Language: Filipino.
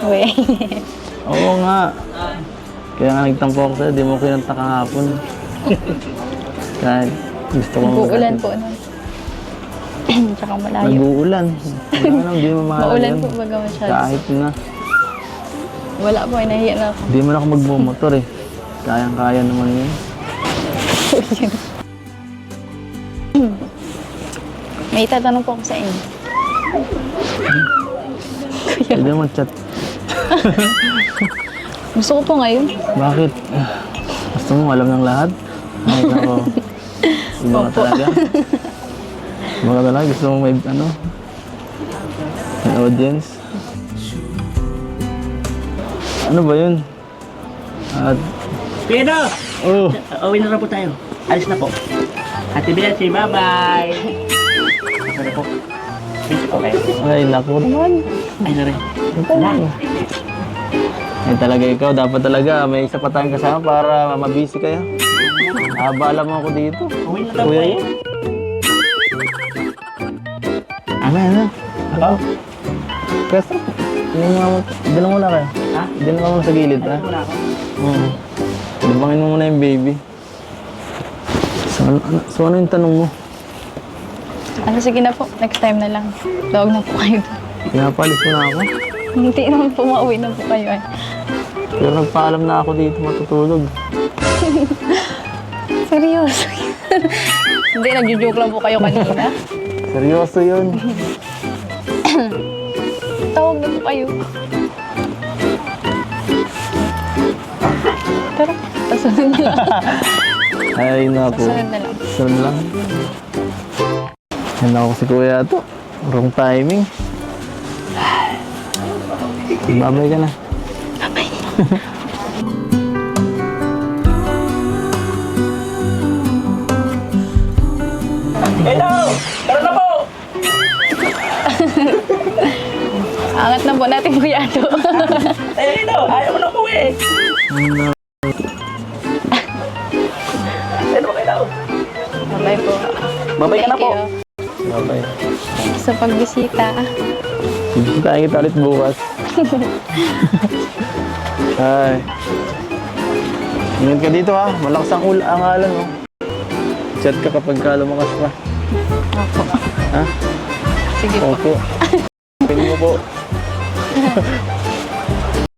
Uy. Oo nga. Kaya nga nagtampo ako sa'yo, di mo kinanta kahapon. Kahit gusto ko Nag-uulan po nun. Tsaka malayo. Nag-uulan. Hindi mo mahal Maulan yan. po baga masyado. Kahit na. Wala po, nahiya na ako. Hindi mo na ako magmumotor eh. Kayang-kaya naman yun. May itatanong po ako sa inyo. Pwede mo chat. Gusto ko po ngayon. Bakit? Gusto mo alam ng lahat? Ay, ako. Iba ka talaga. Iba ka talaga. Gusto mo may ano? May audience? Ano ba yun? At... Pedro! Oh! Uwi na po tayo. Alis na po. Ate Betsy, bye-bye! Ano po? Busy po kayo. Ay, naku naman. Ay, na rin. Ay, talaga ikaw. Dapat talaga may isa pa tayong kasama para mabisi kayo. Abala mo ako dito. Uwi na daw po Kuya eh. yun. Ano? Ako? Kasi, dinan mo na kayo. Ha? Dinan mo na sa gilid, ha? Wala ako. Oo. Libangin mo muna yung baby. So ano yung tanong mo? Ano, sige na po. Next time na lang. Tawag na po kayo. Pinapalis mo na ako? Hindi naman po, mauwi na po kayo. Ay. Pero nagpaalam na ako dito matutulog. Seryoso. Hindi, nagjo-joke lang po kayo kanina. Seryoso yun. Tawag na po kayo. Tara, pasunod na lang. Ay, naku. Pasunod na lang. Sunod lang. Yan ako si Kuya to. Wrong timing. Babay ka na. Bye. Hello! Tara na po! Angat na po natin, Kuya Ato. Eh, Hello! Ayaw mo na umuwi! Ano ba kayo? Bye po. Babay ka na po! Babay. Sa pagbisita. Tayo kita ulit bukas. Ay. Ingat ka dito ha. Malakas ang angalan oh. Chat ka kapag ka lumakas pa. Opo. Ha? Sige po. Opo. Pwede mo po.